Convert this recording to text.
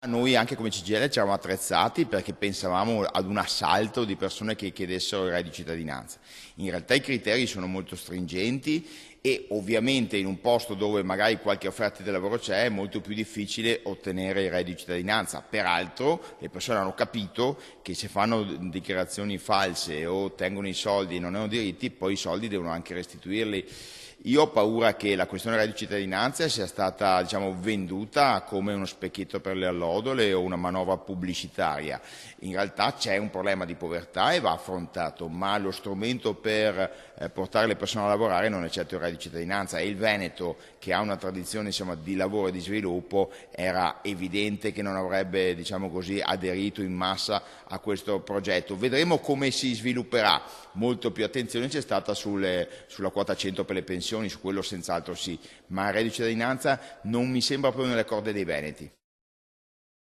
noi anche come CGIL ci eravamo attrezzati perché pensavamo ad un assalto di persone che chiedessero il reddito di cittadinanza. In realtà i criteri sono molto stringenti e ovviamente in un posto dove magari qualche offerta di lavoro c'è è molto più difficile ottenere il reddito di cittadinanza. Peraltro le persone hanno capito che se fanno dichiarazioni false o ottengono i soldi e non hanno diritti, poi i soldi devono anche restituirli. Io ho paura che la questione del reddito di cittadinanza sia stata, diciamo, venduta come uno specchietto per le allodole o una manovra pubblicitaria. In realtà c'è un problema di povertà e va affrontato, ma lo strumento per portare le persone a lavorare non è certo il reddito di cittadinanza, e il Veneto, che ha una tradizione, insomma, di lavoro e di sviluppo, era evidente che non avrebbe, diciamo così, aderito in massa a questo progetto. Vedremo come si svilupperà. Molto più attenzione c'è stata sulla quota 100 per le pensioni, su quello senz'altro sì, ma il reddito di cittadinanza non mi sembra proprio nelle corde dei veneti.